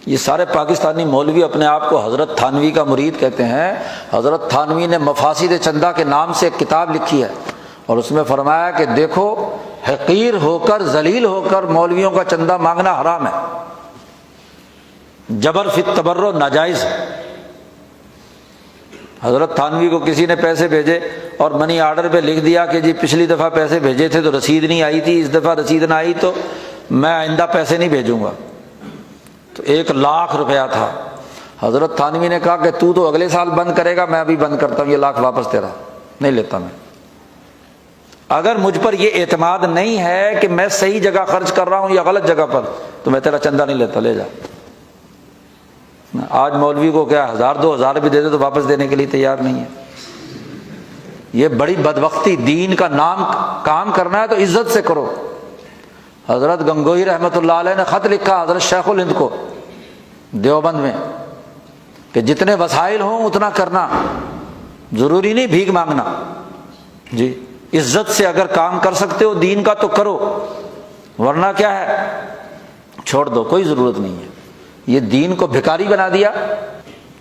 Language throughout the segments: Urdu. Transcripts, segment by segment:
یہ سارے پاکستانی مولوی اپنے آپ کو حضرت تھانوی کا مرید کہتے ہیں۔ حضرت تھانوی نے مفاسد چندہ کے نام سے ایک کتاب لکھی ہے، اور اس میں فرمایا کہ دیکھو حقیر ہو کر ذلیل ہو کر مولویوں کا چندہ مانگنا حرام ہے، جبر فی التبرع ناجائز ہے۔ حضرت تھانوی کو کسی نے پیسے بھیجے اور منی آرڈر پہ لکھ دیا کہ جی پچھلی دفعہ پیسے بھیجے تھے تو رسید نہیں آئی تھی، اس دفعہ رسید نہ آئی تو میں آئندہ پیسے نہیں بھیجوں گا، تو 1,00,000 روپیہ تھا۔ حضرت تھانوی نے کہا کہ تو اگلے سال بند کرے گا، میں ابھی بند کرتا ہوں، یہ 1,00,000 واپس تیرا نہیں لیتا میں۔ اگر مجھ پر یہ اعتماد نہیں ہے کہ میں صحیح جگہ خرچ کر رہا ہوں یا غلط جگہ پر، تو میں تیرا چندہ نہیں لیتا، لے جا۔ آج مولوی کو کیا 1,000-2,000 بھی دے دے تو واپس دینے کے لیے تیار نہیں ہے۔ یہ بڑی بدبختی، دین کا نام کام کرنا ہے تو عزت سے کرو۔ حضرت گنگوہی رحمۃ اللہ علیہ نے خط لکھا حضرت شیخ الہند کو دیوبند میں کہ جتنے وسائل ہوں اتنا کرنا، ضروری نہیں بھیک مانگنا، جی عزت سے اگر کام کر سکتے ہو دین کا تو کرو، ورنہ کیا ہے چھوڑ دو، کوئی ضرورت نہیں ہے۔ یہ دین کو بھکاری بنا دیا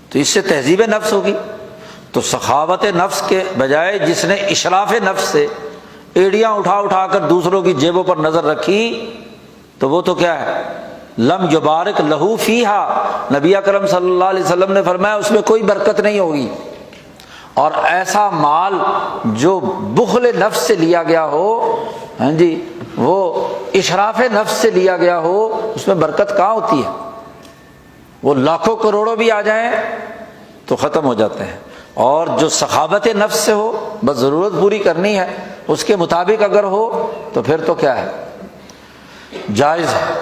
تو اس سے تہذیب نفس ہوگی۔ تو سخاوت نفس کے بجائے جس نے اشراف نفس سے ایڑیاں اٹھا اٹھا کر دوسروں کی جیبوں پر نظر رکھی تو وہ تو کیا ہے لم یبارک لہو فیہا، نبی اکرم صلی اللہ علیہ وسلم نے فرمایا اس میں کوئی برکت نہیں ہوگی۔ اور ایسا مال جو بخل نفس سے لیا گیا ہو، ہاں جی وہ اشراف نفس سے لیا گیا ہو، اس میں برکت کہاں ہوتی ہے؟ وہ لاکھوں کروڑوں بھی آ جائیں تو ختم ہو جاتے ہیں۔ اور جو سخاوت نفس سے ہو، بس ضرورت پوری کرنی ہے، اس کے مطابق اگر ہو تو پھر تو کیا ہے جائز ہے۔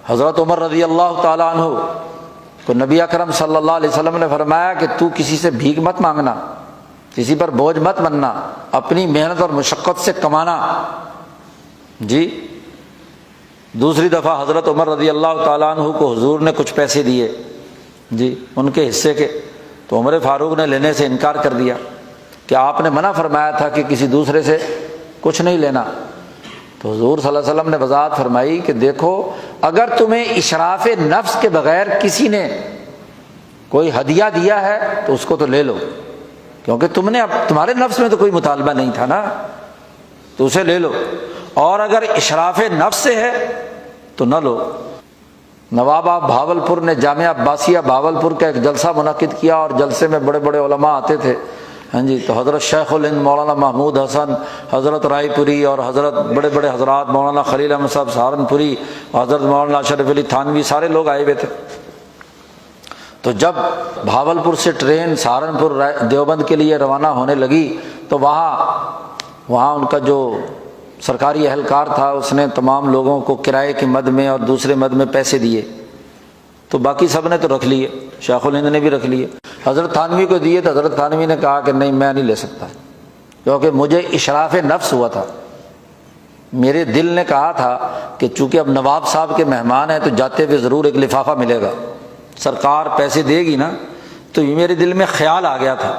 حضرت عمر رضی اللہ تعالیٰ عنہ کو نبی اکرم صلی اللہ علیہ وسلم نے فرمایا کہ تو کسی سے بھیک مت مانگنا، کسی پر بوجھ مت بننا، اپنی محنت اور مشقت سے کمانا، جی۔ دوسری دفعہ حضرت عمر رضی اللہ تعالیٰ عنہ کو حضور نے کچھ پیسے دیے، جی ان کے حصے کے، تو عمر فاروق نے لینے سے انکار کر دیا کہ آپ نے منع فرمایا تھا کہ کسی دوسرے سے کچھ نہیں لینا۔ تو حضور صلی اللہ علیہ وسلم نے وضاحت فرمائی کہ دیکھو اگر تمہیں اشراف نفس کے بغیر کسی نے کوئی ہدیہ دیا ہے تو اس کو تو لے لو، کیونکہ تم نے تمہارے نفس میں تو کوئی مطالبہ نہیں تھا نا، تو اسے لے لو۔ اور اگر اشراف نفس سے ہے تو نہ لو۔ نواب آف بھاولپور نے جامعہ عباسیہ بھاولپور کا ایک جلسہ منعقد کیا، اور جلسے میں بڑے بڑے علماء آتے تھے، ہاں جی۔ تو حضرت شیخ الہند مولانا محمود حسن، حضرت رائے پوری، اور حضرت بڑے بڑے حضرات مولانا خلیل احمد صاحب سہارنپوری، حضرت مولانا اشرف علی تھانوی، سارے لوگ آئے ہوئے تھے۔ تو جب بھاولپور سے ٹرین سہارنپور دیوبند کے لیے روانہ ہونے لگی تو وہاں ان کا جو سرکاری اہلکار تھا اس نے تمام لوگوں کو کرائے کی مد میں اور دوسرے مد میں پیسے دیے، تو باقی سب نے تو رکھ لیے، شیخ الہند نے بھی رکھ لیے۔ حضرت تھانوی کو دیے تو حضرت تھانوی نے کہا کہ نہیں میں نہیں لے سکتا، کیونکہ مجھے اشراف نفس ہوا تھا، میرے دل نے کہا تھا کہ چونکہ اب نواب صاحب کے مہمان ہیں تو جاتے ہوئے ضرور ایک لفافہ ملے گا، سرکار پیسے دے گی نا، تو یہ میرے دل میں خیال آ گیا تھا،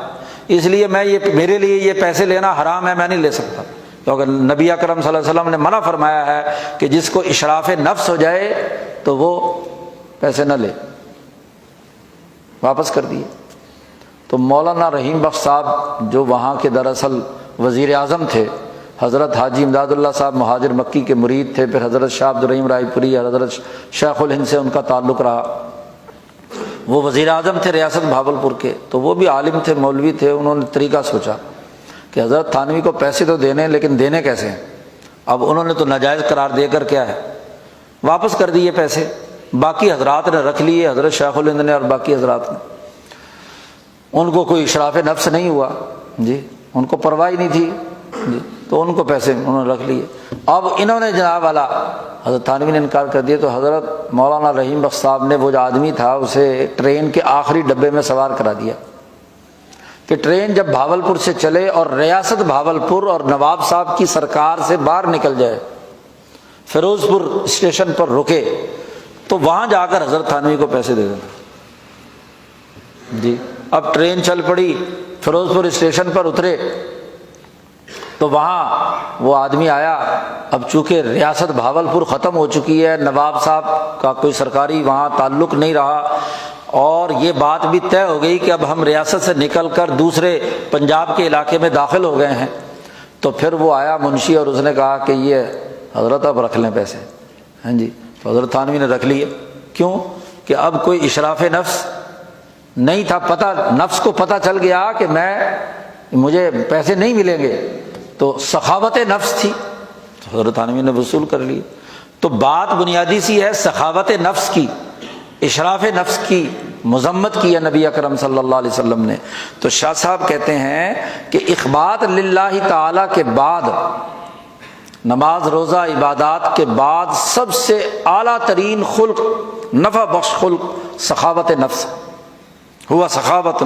اس لیے میرے لیے یہ پیسے لینا حرام ہے، میں نہیں لے سکتا، کیونکہ نبی اکرم صلی اللہ علیہ وسلم نے منع فرمایا ہے کہ جس کو اشراف نفس ہو جائے تو وہ پیسے نہ لے، واپس کر دیے۔ تو مولانا رحیم بخش صاحب جو وہاں کے دراصل وزیر اعظم تھے، حضرت حاجی امداد اللہ صاحب مہاجر مکی کے مرید تھے، پھر حضرت شاہ عبد الرحیم رائے پوری، حضرت شیخ الہند سے ان کا تعلق رہا، وہ وزیر اعظم تھے ریاست بھاولپور کے، تو وہ بھی عالم تھے، مولوی تھے، انہوں نے طریقہ سوچا کہ حضرت تھانوی کو پیسے تو دینے لیکن دینے کیسے ہیں؟ اب انہوں نے تو ناجائز قرار دے کر کیا ہے واپس کر دیے پیسے، باقی حضرات نے رکھ لیے، حضرت شیخ الہند نے اور باقی حضرات نے، ان کو کوئی اشراف نفس نہیں ہوا، جی ان کو پرواہ نہیں تھی، جی تو ان کو پیسے انہوں نے رکھ لیے۔ اب انہوں نے جناب والا حضرت تھانوی نے انکار کر دیا، تو حضرت مولانا رحیم بخش صاحب نے وہ جو آدمی تھا اسے ٹرین کے آخری ڈبے میں سوار کرا دیا کہ ٹرین جب بھاولپور سے چلے اور ریاست بھاولپور اور نواب صاحب کی سرکار سے باہر نکل جائے، فیروز پور اسٹیشن پر رکے تو وہاں جا کر حضرت تھانوی کو پیسے دے دینا، جی۔ اب ٹرین چل پڑی، فیروز پور اسٹیشن پر اترے تو وہاں وہ آدمی آیا، اب چونکہ ریاست بھاولپور ختم ہو چکی ہے، نواب صاحب کا کوئی سرکاری وہاں تعلق نہیں رہا، اور یہ بات بھی طے ہو گئی کہ اب ہم ریاست سے نکل کر دوسرے پنجاب کے علاقے میں داخل ہو گئے ہیں، تو پھر وہ آیا منشی اور اس نے کہا کہ یہ حضرت اب رکھ لیں پیسے، ہاں جی، تو حضرت تھانوی نے رکھ لیے۔ کیوں؟ کہ اب کوئی اشراف نفس نہیں تھا، پتہ نفس کو پتہ چل گیا کہ مجھے پیسے نہیں ملیں گے، تو سخاوت نفس تھی، تو حضرت تھانوی نے وصول کر لی۔ تو بات بنیادی سی ہے، سخاوت نفس کی، اشراف نفس کی مذمت کی ہے نبی اکرم صلی اللہ علیہ وسلم نے۔ تو شاہ صاحب کہتے ہیں کہ اخبات للہ تعالی کے بعد، نماز روزہ عبادات کے بعد سب سے اعلیٰ ترین خلق، نفع بخش خلق سخاوت نفس ہوا، سخاوت